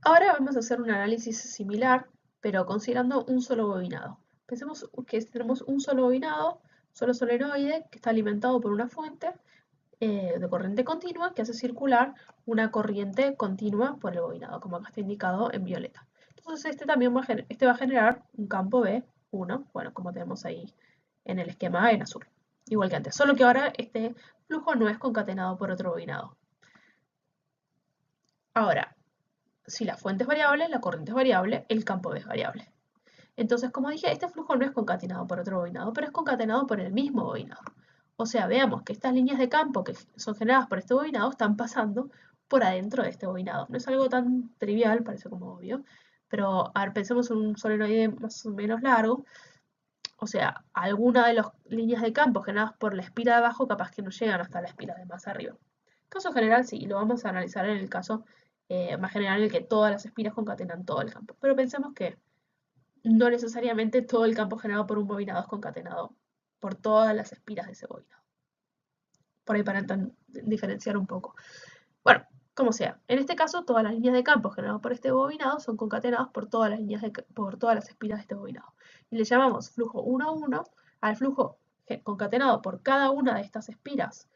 Ahora vamos a hacer un análisis similar, pero considerando un solo bobinado. Pensemos que tenemos un solo bobinado, solo solenoide, que está alimentado por una fuente de corriente continua que hace circular una corriente continua por el bobinado, como acá está indicado en violeta. Entonces este también va a generar un campo B1, bueno, como tenemos ahí en el esquema en azul, igual que antes, solo que ahora este flujo no es concatenado por otro bobinado. Ahora, si la fuente es variable, la corriente es variable, el campo B es variable. Entonces, como dije, este flujo no es concatenado por otro bobinado, pero es concatenado por el mismo bobinado. O sea, veamos que estas líneas de campo que son generadas por este bobinado están pasando por adentro de este bobinado. No es algo tan trivial, parece como obvio, pero a ver, pensemos en un solenoide más o menos largo. O sea, alguna de las líneas de campo generadas por la espira de abajo capaz que no llegan hasta la espira de más arriba. Caso general, sí, lo vamos a analizar en el caso más general en el que todas las espiras concatenan todo el campo. Pero pensemos que no necesariamente todo el campo generado por un bobinado es concatenado por todas las espiras de ese bobinado. Por ahí para diferenciar un poco. Bueno, como sea, en este caso todas las líneas de campo generadas por este bobinado son concatenadas por todas las por todas las espiras de este bobinado. Y le llamamos flujo 1 a 1 al flujo concatenado por cada una de estas espiras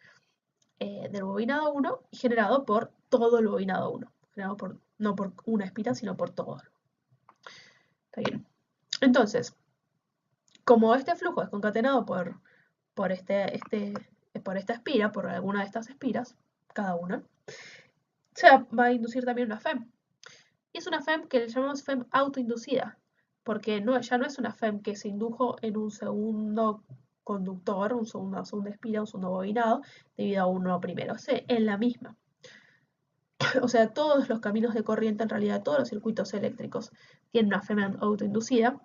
del bobinado 1 y generado por todo el bobinado 1. Generado no por una espira, sino por todo. ¿Está bien? Entonces, como este flujo es concatenado por por esta espira, por alguna de estas espiras, cada una, se va a inducir también una FEM. Y es una FEM que le llamamos FEM autoinducida, porque ya no es una FEM que se indujo en un segundo conductor, una segunda espira, un segundo bobinado, debido a uno primero, en la misma. O sea, todos los caminos de corriente, en realidad todos los circuitos eléctricos, tienen una FEM autoinducida,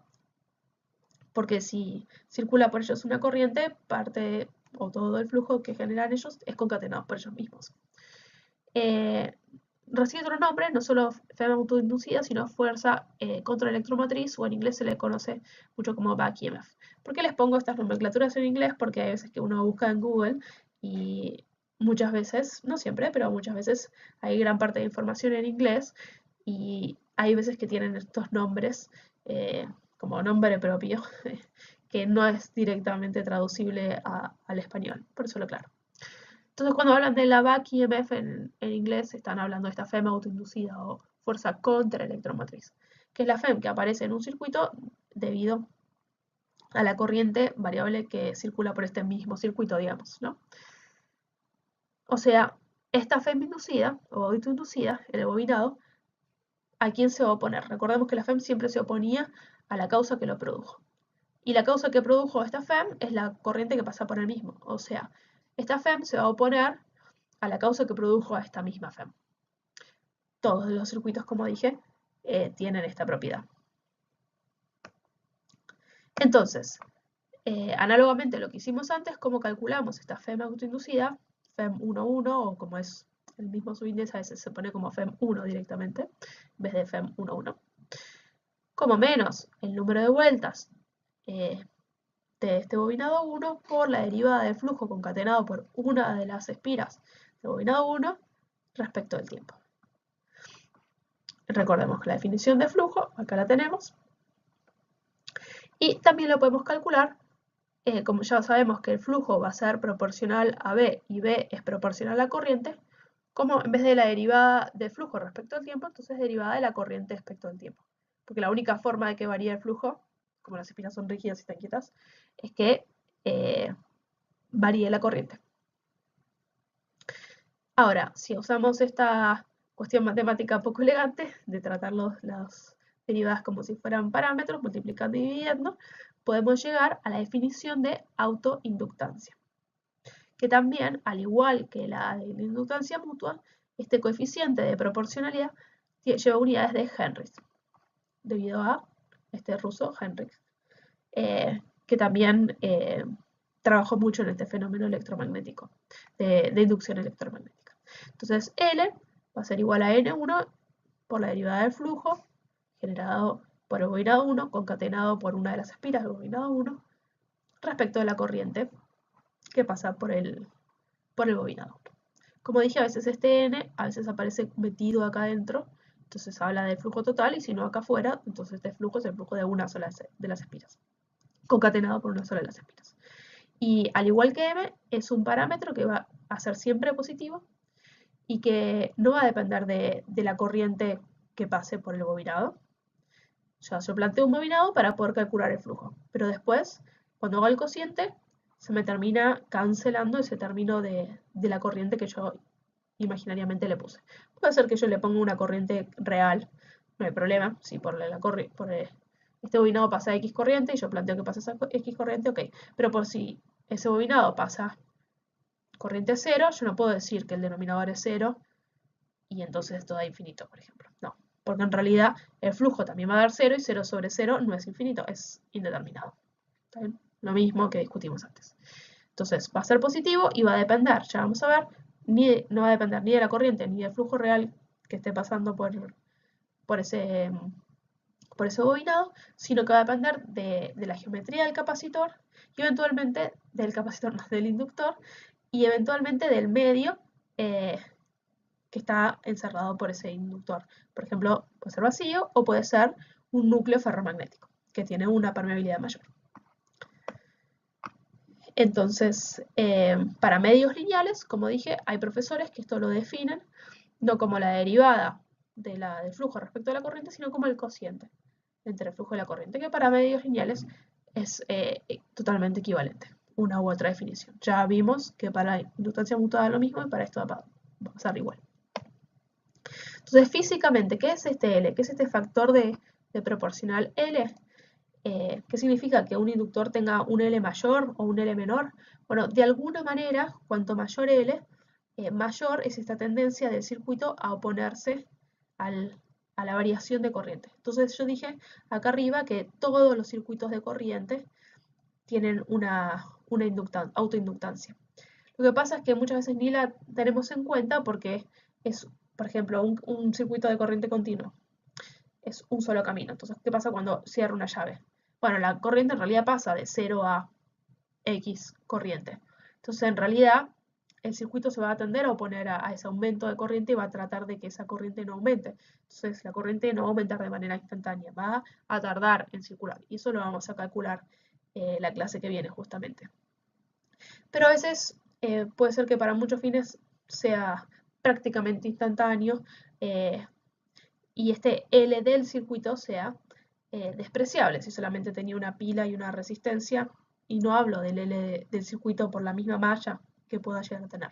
porque si circula por ellos una corriente, parte o todo el flujo que generan ellos es concatenado por ellos mismos. Eh, Recibe otro nombre, no solo FEM autoinducida, sino fuerza contraelectromotriz, o en inglés se le conoce mucho como back EMF. ¿Por qué les pongo estas nomenclaturas en inglés? Porque hay veces que uno busca en Google y muchas veces, no siempre, pero muchas veces hay gran parte de información en inglés y hay veces que tienen estos nombres como nombre propio que no es directamente traducible al español, por eso lo claro. Entonces, cuando hablan de la back EMF en inglés, están hablando de esta FEM autoinducida o fuerza contraelectromotriz, que es la FEM que aparece en un circuito debido a la corriente variable que circula por este mismo circuito, digamos, ¿no? O sea, esta FEM inducida o autoinducida, el bobinado, ¿a quién se va a oponer? Recordemos que la FEM siempre se oponía a la causa que lo produjo. Y la causa que produjo esta FEM es la corriente que pasa por el mismo. O sea, esta FEM se va a oponer a la causa que produjo a esta misma FEM. Todos los circuitos, como dije, tienen esta propiedad. Entonces, análogamente a lo que hicimos antes, ¿cómo calculamos esta FEM autoinducida? FEM 1,1 o como es el mismo subíndice, a veces se pone como FEM 1 directamente, en vez de FEM 1,1. Como menos el número de vueltas eh, de este bobinado 1 por la derivada del flujo concatenado por una de las espiras del bobinado 1 respecto del tiempo. Recordemos que la definición de flujo, acá la tenemos, y también lo podemos calcular, como ya sabemos que el flujo va a ser proporcional a B y B es proporcional a la corriente, como en vez de la derivada del flujo respecto al tiempo, entonces derivada de la corriente respecto al tiempo. Porque la única forma de que varíe el flujo, como las espiras son rígidas y están quietas, es que varíe la corriente. Ahora, si usamos esta cuestión matemática poco elegante de tratar las derivadas como si fueran parámetros, multiplicando y dividiendo, podemos llegar a la definición de autoinductancia. Que también, al igual que la de la inductancia mutua, este coeficiente de proporcionalidad lleva unidades de Henrys, debido a este ruso Henrys, que también trabajó mucho en este fenómeno electromagnético, de inducción electromagnética. Entonces, L va a ser igual a N1 por la derivada del flujo generado por el bobinado 1, concatenado por una de las espiras del bobinado 1, respecto de la corriente que pasa por el bobinado 1. Como dije, a veces este N, a veces aparece metido acá adentro Entonces habla del flujo total y si no acá afuera, entonces este flujo es el flujo de una sola de las espiras, concatenado por una sola de las espiras. Y al igual que M, es un parámetro que va a ser siempre positivo y que no va a depender de la corriente que pase por el bobinado. Ya yo planteo un bobinado para poder calcular el flujo, pero después, cuando hago el cociente, se me termina cancelando ese término de la corriente que yo imaginariamente le puse. Puede ser que yo le ponga una corriente real, no hay problema, si por este bobinado pasa X corriente y yo planteo que pasa esa X corriente, ok, pero por si ese bobinado pasa corriente cero, yo no puedo decir que el denominador es cero y entonces esto da infinito, por ejemplo. No, porque en realidad el flujo también va a dar cero y 0 sobre 0 no es infinito, es indeterminado. ¿Está bien? Lo mismo que discutimos antes. Entonces va a ser positivo y va a depender, ya vamos a ver, no va a depender ni de la corriente ni del flujo real que esté pasando por ese bobinado, sino que va a depender de la geometría del capacitor y eventualmente del capacitor, no, del inductor, y eventualmente del medio que está encerrado por ese inductor. Por ejemplo, puede ser vacío o puede ser un núcleo ferromagnético que tiene una permeabilidad mayor. Entonces, para medios lineales, como dije, hay profesores que esto lo definen no como la derivada del flujo respecto a la corriente, sino como el cociente entre el flujo y la corriente, que para medios lineales es totalmente equivalente, una u otra definición. Ya vimos que para inductancia mutada lo mismo y para esto va a pasar igual. Entonces, físicamente, ¿qué es este L? ¿Qué es este factor de proporcional L? ¿Qué significa que un inductor tenga un L mayor o un L menor? Bueno, de alguna manera, cuanto mayor L, mayor es esta tendencia del circuito a oponerse a la variación de corriente. Entonces yo dije acá arriba que todos los circuitos de corriente tienen una autoinductancia. Lo que pasa es que muchas veces ni la tenemos en cuenta porque es, por ejemplo, un circuito de corriente continua. Es un solo camino. Entonces, ¿qué pasa cuando cierro una llave? Bueno, la corriente en realidad pasa de 0 a X corriente. Entonces, en realidad, el circuito se va a tender a oponer a ese aumento de corriente y va a tratar de que esa corriente no aumente. Entonces, la corriente no va a aumentar de manera instantánea, va a tardar en circular. Y eso lo vamos a calcular la clase que viene, justamente. Pero a veces puede ser que para muchos fines sea prácticamente instantáneo y este L del circuito sea despreciable. Si solamente tenía una pila y una resistencia, y no hablo del L del circuito por la misma malla que pueda llegar a tener.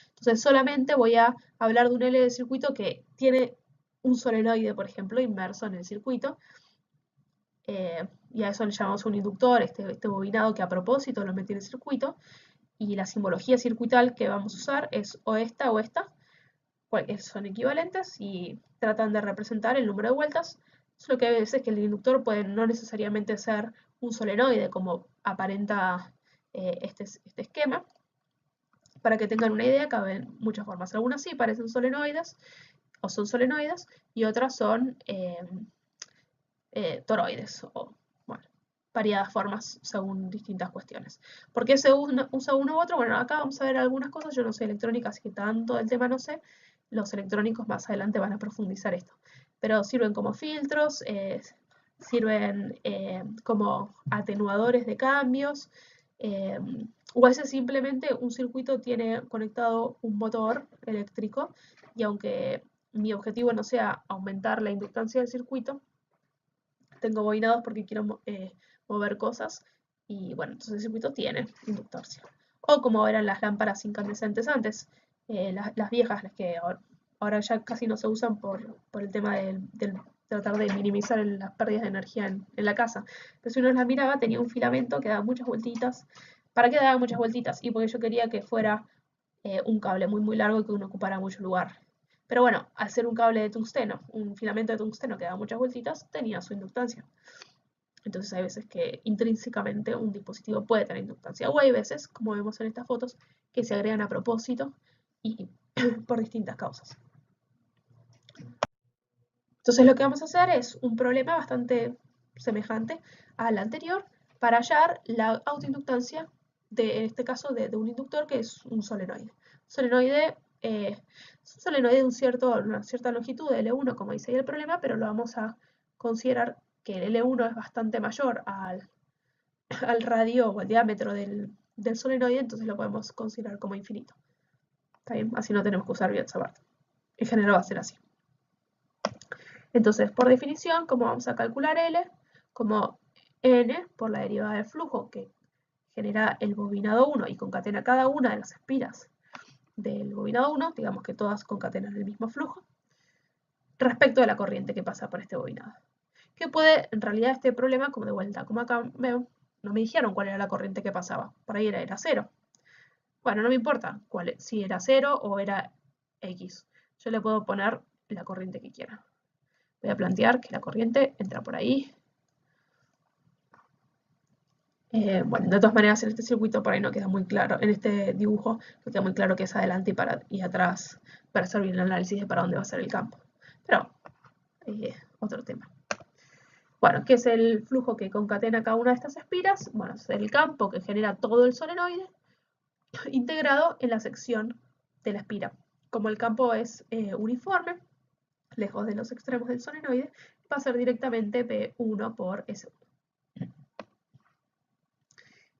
Entonces solamente voy a hablar de un L del circuito que tiene un solenoide, por ejemplo, inmerso en el circuito, y a eso le llamamos un inductor, este bobinado que a propósito lo metí en el circuito, y la simbología circuital que vamos a usar es o esta, son equivalentes y tratan de representar el número de vueltas, solo que a veces que el inductor puede no necesariamente ser un solenoide como aparenta este esquema. Para que tengan una idea, caben muchas formas. Algunas sí parecen solenoides o son solenoides y otras son toroides o bueno, variadas formas según distintas cuestiones. ¿Por qué se usa uno u otro? Bueno, acá vamos a ver algunas cosas. Yo no sé electrónica, así que tanto del tema no sé. Los electrónicos más adelante van a profundizar esto. Pero sirven como filtros, sirven como atenuadores de cambios, o a veces simplemente un circuito tiene conectado un motor eléctrico y aunque mi objetivo no sea aumentar la inductancia del circuito, tengo bobinados porque quiero mover cosas y bueno, entonces el circuito tiene inductancia. O como eran las lámparas incandescentes antes, las viejas, las que ahora ya casi no se usan por el tema del tratar de minimizar las pérdidas de energía en la casa. Pero si uno las miraba, tenía un filamento que daba muchas vueltitas. ¿Para qué daba muchas vueltitas? Y porque yo quería que fuera un cable muy largo y que uno ocupara mucho lugar. Pero bueno, al ser un cable de tungsteno, un filamento de tungsteno que da muchas vueltitas, tenía su inductancia. Entonces hay veces que intrínsecamente un dispositivo puede tener inductancia. O hay veces, como vemos en estas fotos, que se agregan a propósito y por distintas causas. Entonces lo que vamos a hacer es un problema bastante semejante al anterior para hallar la autoinductancia en este caso de un inductor que es un solenoide. Solenoide es un solenoide de una cierta longitud de L1, como dice ahí el problema, pero lo vamos a considerar que el L1 es bastante mayor al radio o al diámetro del solenoide, entonces lo podemos considerar como infinito. ¿Está bien? Así no tenemos que usar Biot-Savart. En general va a ser así. Entonces, por definición, ¿cómo vamos a calcular L? Como N por la derivada del flujo que genera el bobinado 1 y concatena cada una de las espiras del bobinado 1, digamos que todas concatenan el mismo flujo, respecto de la corriente que pasa por este bobinado. Que puede, en realidad, este problema, como de vuelta, como acá veo, no me dijeron cuál era la corriente que pasaba. Por ahí era 0. Bueno, no me importa si era 0 o era X. Yo le puedo poner la corriente que quiera. Voy a plantear que la corriente entra por ahí. Bueno, de todas maneras, en este circuito por ahí no queda muy claro, en este dibujo no queda muy claro que es adelante y atrás para hacer bien el análisis de para dónde va a ser el campo. Pero, otro tema. Bueno, ¿qué es el flujo que concatena cada una de estas espiras? Bueno, es el campo que genera todo el solenoide integrado en la sección de la espira. Como el campo es uniforme, lejos de los extremos del solenoide, va a ser directamente P1 por S1.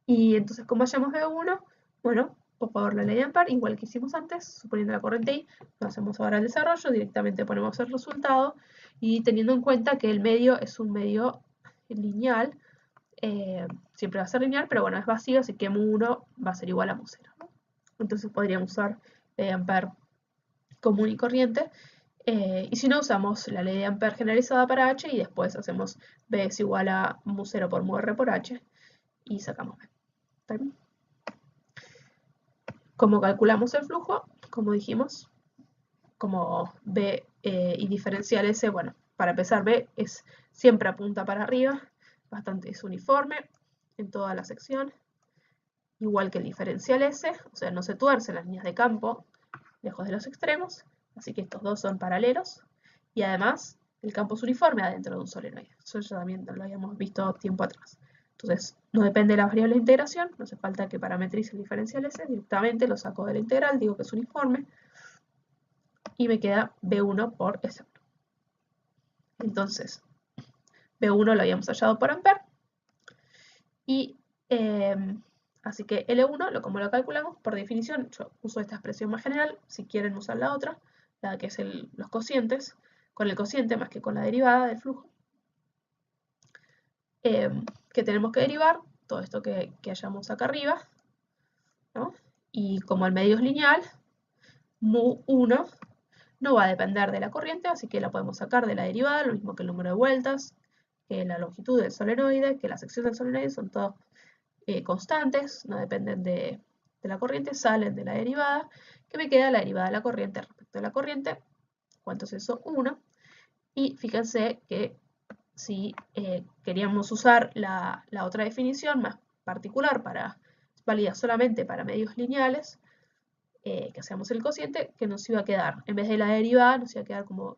Y entonces, como hallamos B1, bueno, por favor la ley de Ampère, igual que hicimos antes, suponiendo la corriente I, no hacemos ahora el desarrollo, directamente ponemos el resultado, y teniendo en cuenta que el medio es un medio lineal, siempre va a ser lineal, pero bueno, es vacío, así que mu1 va a ser igual a mu0, ¿no? Entonces podríamos usar ley de Ampère común y corriente, y si no, usamos la ley de Ampère generalizada para H, y después hacemos B es igual a mu0 por mu r por H, y sacamos B. ¿Está bien? ¿Cómo calculamos el flujo? Como dijimos, como B y diferencial S, bueno, para empezar B siempre apunta para arriba, es uniforme en toda la sección, igual que el diferencial S, o sea, no se tuercen las líneas de campo lejos de los extremos, así que estos dos son paralelos, y además el campo es uniforme adentro de un solenoide. Eso ya también lo habíamos visto tiempo atrás. Entonces, no depende de las variables de integración, no hace falta que parametrice el diferencial S, directamente lo saco de la integral, digo que es uniforme, y me queda B1 por S1. Entonces, B1 lo habíamos hallado por Ampère, y así que L1, como lo calculamos, por definición, yo uso esta expresión más general, si quieren usar la otra, la que es los cocientes, con el cociente más que con la derivada del flujo, que tenemos que derivar, todo esto que hallamos acá arriba, ¿no? Y como el medio es lineal, mu1 no va a depender de la corriente, así que la podemos sacar de la derivada, lo mismo que el número de vueltas, que la longitud del solenoide, que la sección del solenoide, son todos constantes, no dependen de la corriente, salen de la derivada, que me queda la derivada de la corriente respecto de la corriente. ¿Cuánto es eso? 1. Y fíjense que si queríamos usar la otra definición más particular, válida solamente para medios lineales, que hacemos el cociente, que nos iba a quedar, en vez de la derivada, nos iba a quedar como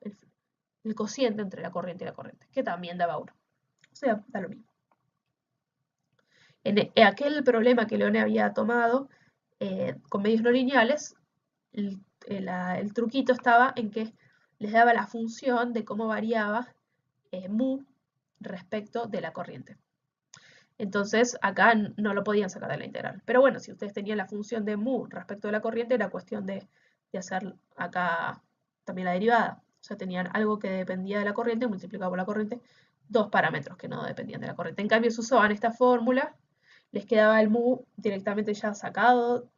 el cociente entre la corriente y la corriente, que también daba 1. O sea, da lo mismo. En aquel problema que Leone había tomado con medios no lineales, el truquito estaba en que les daba la función de cómo variaba mu respecto de la corriente. Entonces acá no lo podían sacar de la integral. Pero bueno, si ustedes tenían la función de mu respecto de la corriente, era cuestión de hacer acá también la derivada. O sea, tenían algo que dependía de la corriente multiplicado por la corriente, dos parámetros que no dependían de la corriente. En cambio, si usaban esta fórmula, les quedaba el mu directamente ya sacado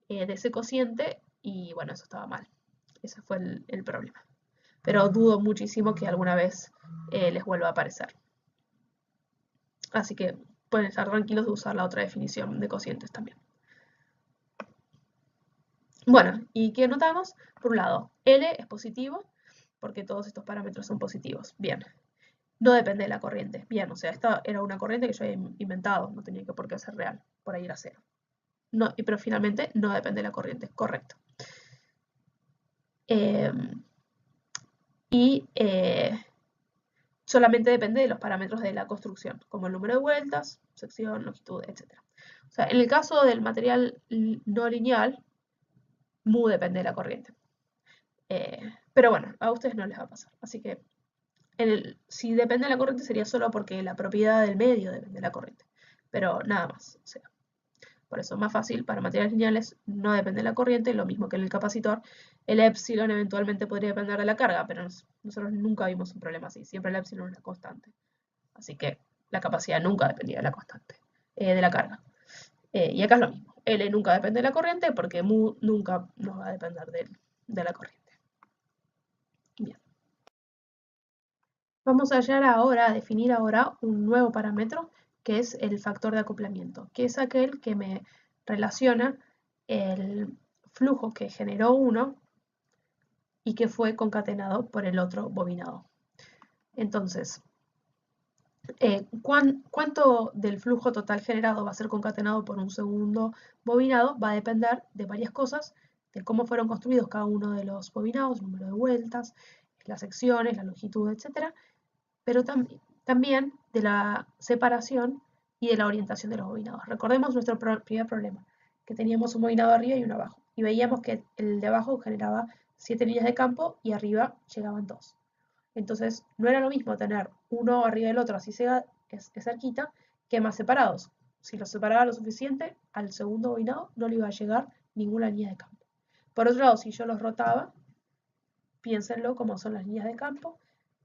de ese cociente, y bueno, eso estaba mal. Ese fue el problema. Pero dudo muchísimo que alguna vez les vuelva a aparecer. Así que pueden estar tranquilos de usar la otra definición de cocientes también. Bueno, ¿y qué notamos? Por un lado, L es positivo, porque todos estos parámetros son positivos. Bien. No depende de la corriente. Bien, o sea, esta era una corriente que yo había inventado, no tenía por qué ser real. Por ahí era 0. No, pero finalmente no depende de la corriente, correcto. Solamente depende de los parámetros de la construcción, como el número de vueltas, sección, longitud, etc. O sea, en el caso del material no lineal, mu depende de la corriente. Pero bueno, a ustedes no les va a pasar. Así que si depende de la corriente sería solo porque la propiedad del medio depende de la corriente. Pero nada más. O sea, por eso es más fácil para materiales lineales, no depende de la corriente, lo mismo que en el capacitor. El epsilon eventualmente podría depender de la carga, pero nosotros nunca vimos un problema así. Siempre el epsilon es una constante. Así que la capacidad nunca dependía de la constante, de la carga. Y acá es lo mismo. L nunca depende de la corriente porque mu nunca nos va a depender de la corriente. Bien. Vamos a llegar ahora a definir ahora un nuevo parámetro que es el factor de acoplamiento, que es aquel que me relaciona el flujo que generó uno y que fue concatenado por el otro bobinado. Entonces, ¿cuánto del flujo total generado va a ser concatenado por un segundo bobinado? Va a depender de varias cosas, de cómo fueron construidos cada uno de los bobinados, el número de vueltas, las secciones, la longitud, etc. Pero también de la separación y de la orientación de los bobinados. Recordemos nuestro primer problema, que teníamos un bobinado arriba y uno abajo, y veíamos que el de abajo generaba 7 líneas de campo y arriba llegaban 2. Entonces, no era lo mismo tener uno arriba del otro, así sea es cerquita, que más separados. Si los separaba lo suficiente, al segundo bobinado no le iba a llegar ninguna línea de campo. Por otro lado, si yo los rotaba, piénsenlo como son las líneas de campo,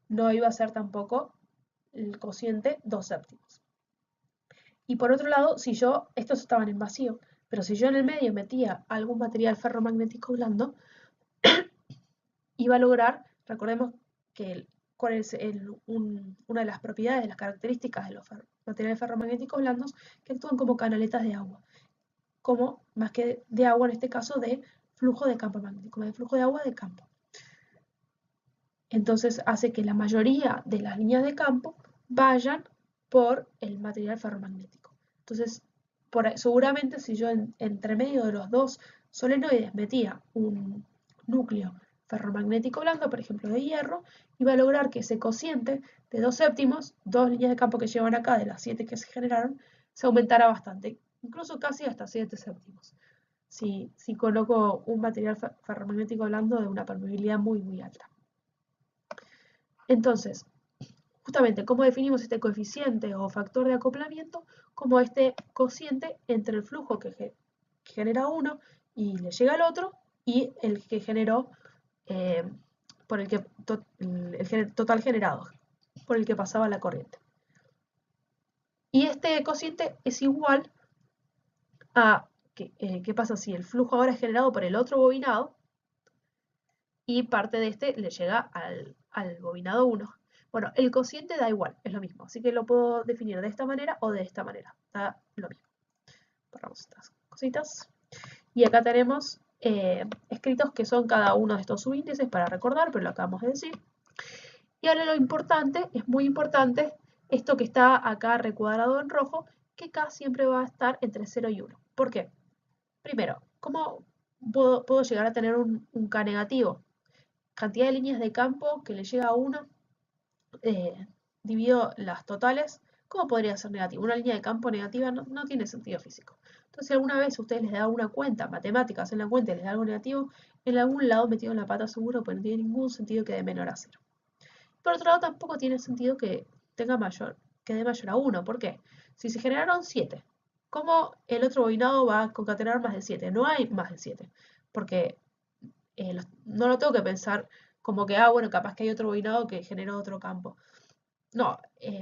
no iba a ser tampoco el cociente 2/7. Y por otro lado, si yo, estos estaban en vacío, pero si yo en el medio metía algún material ferromagnético blando, iba a lograr, recordemos que cuál es una de las propiedades, de las características de los materiales ferromagnéticos blandos, que actúan como canaletas de agua, como más que de agua en este caso de flujo de campo magnético, de flujo de agua de campo. Entonces hace que la mayoría de las líneas de campo vayan por el material ferromagnético. Entonces, seguramente si yo entre medio de los dos solenoides metía un núcleo ferromagnético blando, por ejemplo de hierro, iba a lograr que ese cociente de 2/7, dos líneas de campo que llevan acá de las 7 que se generaron, se aumentara bastante, incluso casi hasta 7/7. Si coloco un material ferromagnético blando de una permeabilidad muy, muy alta. Entonces, justamente, ¿cómo definimos este coeficiente o factor de acoplamiento? Como este cociente entre el flujo que genera uno y le llega al otro y el que generó por el que el total generado, por el que pasaba la corriente. Y este cociente es igual a qué pasa si el flujo ahora es generado por el otro bobinado y parte de este le llega al bobinado 1. Bueno, el cociente da igual, es lo mismo, así que lo puedo definir de esta manera o de esta manera, da lo mismo. Borramos estas cositas. Y acá tenemos escritos que son cada uno de estos subíndices para recordar, pero lo acabamos de decir. Y ahora lo importante, es muy importante, esto que está acá recuadrado en rojo, que K siempre va a estar entre 0 y 1. ¿Por qué? Primero, ¿cómo puedo llegar a tener un K negativo? Cantidad de líneas de campo que le llega a 1, divido las totales. ¿Cómo podría ser negativo? Una línea de campo negativa no tiene sentido físico. Entonces, si alguna vez ustedes les da una cuenta, matemáticas en la cuenta y les da algo negativo, en algún lado metido en la pata seguro, pues no tiene ningún sentido que dé menor a 0. Por otro lado, tampoco tiene sentido que dé mayor a 1. ¿Por qué? Si se generaron 7, ¿cómo el otro bobinado va a concatenar más de 7? No hay más de 7, porque no lo tengo que pensar como que, bueno, capaz que hay otro bobinado que generó otro campo. No,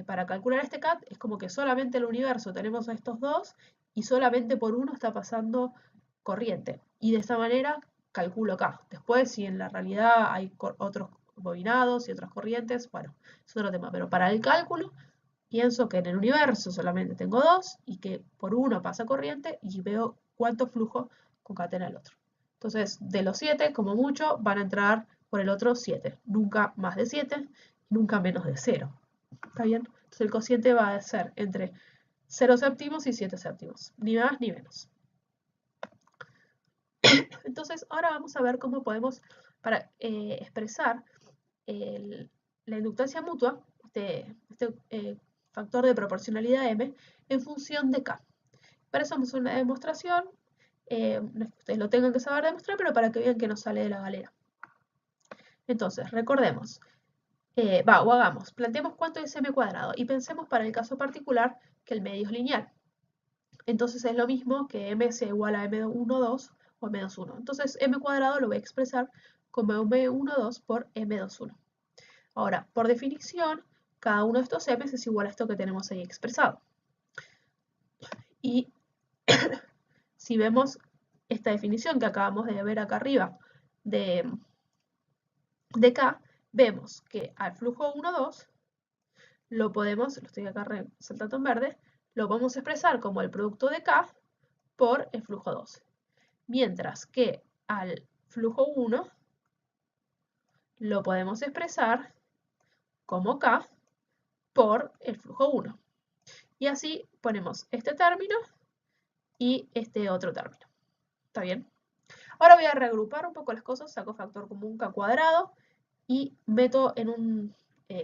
para calcular este CAT es como que solamente en el universo tenemos a estos dos y solamente por uno está pasando corriente. Y de esta manera calculo K. Después, si en la realidad hay otros bobinados y otras corrientes, bueno, es otro tema. Pero para el cálculo, pienso que en el universo solamente tengo dos y que por uno pasa corriente y veo cuánto flujo concatena el otro. Entonces, de los 7, como mucho, van a entrar por el otro 7. Nunca más de 7 y nunca menos de 0. ¿Está bien? Entonces el cociente va a ser entre 0/7 y 7/7. Ni más ni menos. Entonces, ahora vamos a ver cómo podemos para expresar la inductancia mutua, este factor de proporcionalidad M, en función de K. Para eso vamos a hacer una demostración No es que ustedes lo tengan que saber demostrar, pero para que vean que no sale de la galera. Entonces, recordemos, o hagamos, planteemos cuánto es m cuadrado y pensemos para el caso particular que el medio es lineal. Entonces es lo mismo que m sea igual a m12 o m21. Entonces m cuadrado lo voy a expresar como m12 por m21. Ahora, por definición, cada uno de estos m es igual a esto que tenemos ahí expresado. Y si vemos esta definición que acabamos de ver acá arriba de K, vemos que al flujo 1, 2 lo podemos, lo estoy acá resaltando en verde, lo podemos expresar como el producto de K por el flujo 2. Mientras que al flujo 1 lo podemos expresar como K por el flujo 1. Y así ponemos este término y este otro término. ¿Está bien? Ahora voy a reagrupar un poco las cosas, saco factor común K cuadrado y meto en un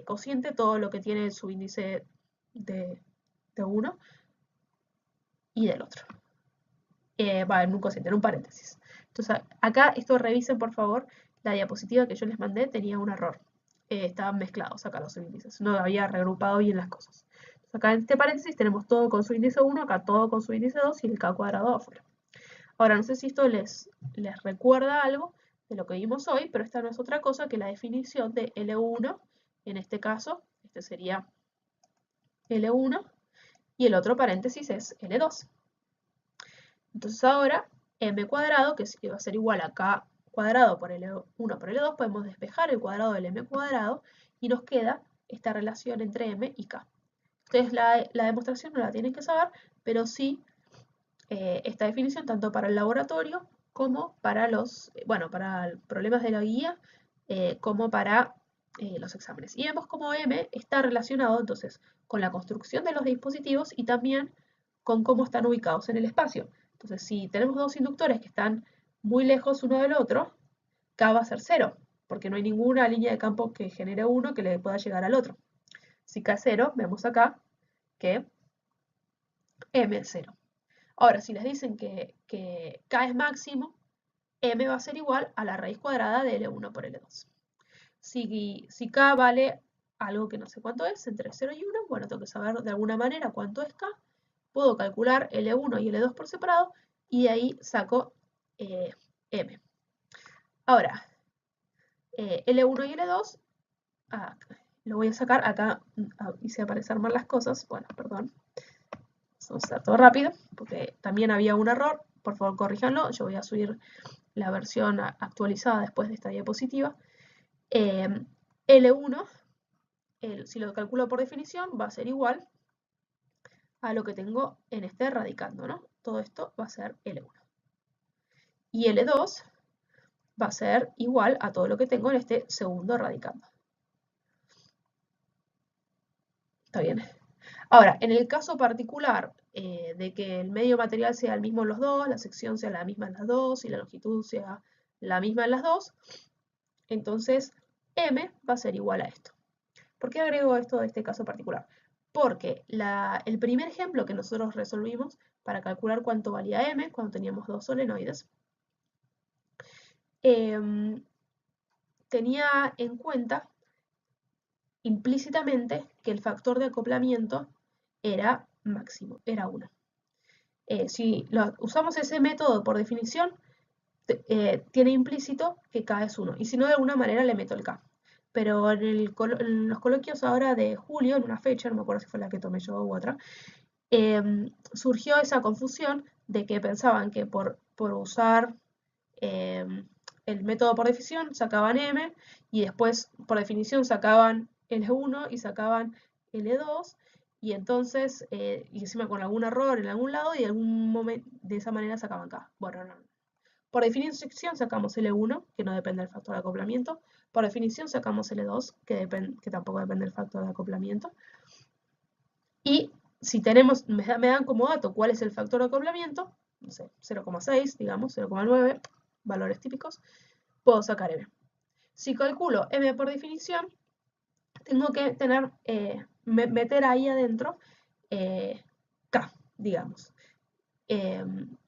cociente todo lo que tiene su índice de uno y del otro. En un cociente, en un paréntesis. Entonces, acá esto revisen por favor, la diapositiva que yo les mandé tenía un error. Estaban mezclados acá los índices, no había reagrupado bien las cosas. Entonces, acá en este paréntesis tenemos todo con su índice 1, acá todo con su índice 2 y el K cuadrado afuera. Ahora, no sé si esto les recuerda algo de lo que vimos hoy, pero esta no es otra cosa que la definición de L1, en este caso, este sería L1, y el otro paréntesis es L2. Entonces ahora, m cuadrado, que va a ser igual a k cuadrado por L1 por L2, podemos despejar el cuadrado del m cuadrado y nos queda esta relación entre m y k. Ustedes la demostración no la tienen que saber, pero sí esta definición tanto para el laboratorio como para los, para problemas de la guía, como para los exámenes. Y vemos cómo M está relacionado entonces con la construcción de los dispositivos y también con cómo están ubicados en el espacio. Entonces, si tenemos dos inductores que están muy lejos uno del otro, K va a ser 0, porque no hay ninguna línea de campo que genere uno que le pueda llegar al otro. Si K es 0, vemos acá que M es 0. Ahora, si les dicen que K es máximo, M va a ser igual a la raíz cuadrada de L1 por L2. Si K vale algo que no sé cuánto es, entre 0 y 1, bueno, tengo que saber de alguna manera cuánto es K. Puedo calcular L1 y L2 por separado y de ahí saco M. Ahora, L1 y L2, lo voy a sacar acá, hice aparecer mal las cosas, bueno, perdón. Vamos a hacer todo rápido, porque también había un error, por favor corríjanlo, yo voy a subir la versión actualizada después de esta diapositiva. L1, si lo calculo por definición, va a ser igual a lo que tengo en este radicando, ¿no? Todo esto va a ser L1. Y L2 va a ser igual a todo lo que tengo en este segundo radicando. ¿Está bien? Ahora, en el caso particular de que el medio material sea el mismo en los dos, la sección sea la misma en las dos y la longitud sea la misma en las dos, entonces M va a ser igual a esto. ¿Por qué agrego esto de este caso particular? Porque el primer ejemplo que nosotros resolvimos para calcular cuánto valía M, cuando teníamos dos solenoides, tenía en cuenta implícitamente que el factor de acoplamiento era máximo, era 1. Si usamos ese método por definición, tiene implícito que K es 1. Y si no, de alguna manera le meto el K. Pero en los coloquios ahora de julio, en una fecha, no me acuerdo si fue la que tomé yo u otra, surgió esa confusión de que pensaban que por usar el método por definición sacaban M y después por definición sacaban L1 y sacaban L2 y entonces, y encima con algún error en algún lado y de algún momento de esa manera sacaban K. Bueno, no. Por definición sacamos L1, que no depende del factor de acoplamiento. Por definición sacamos L2, que tampoco depende del factor de acoplamiento. Y si tenemos, me dan como dato cuál es el factor de acoplamiento, no sé, 0,6, digamos, 0,9, valores típicos, puedo sacar M. Si calculo M por definición, tengo que meter ahí adentro K, digamos.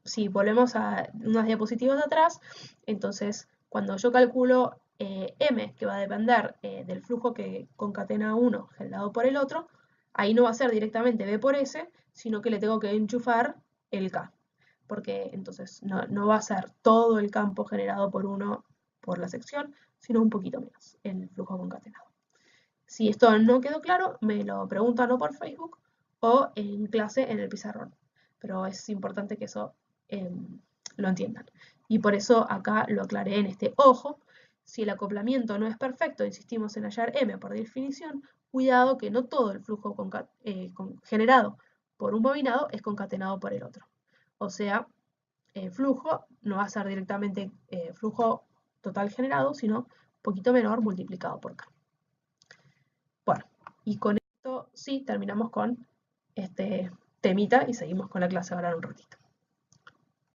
si volvemos a unas diapositivas de atrás, entonces cuando yo calculo M, que va a depender del flujo que concatena uno generado por el otro, ahí no va a ser directamente B por S, sino que le tengo que enchufar el K, porque entonces no va a ser todo el campo generado por uno por la sección, sino un poquito menos el flujo concatenado. Si esto no quedó claro, me lo preguntan o por Facebook o en clase en el pizarrón. Pero es importante que eso lo entiendan. Y por eso acá lo aclaré en este ojo. Si el acoplamiento no es perfecto, insistimos en hallar M por definición, cuidado que no todo el flujo generado por un bobinado es concatenado por el otro. O sea, el flujo no va a ser directamente flujo total generado, sino un poquito menor multiplicado por K. Bueno, y con esto sí terminamos con este temita y seguimos con la clase ahora en un ratito.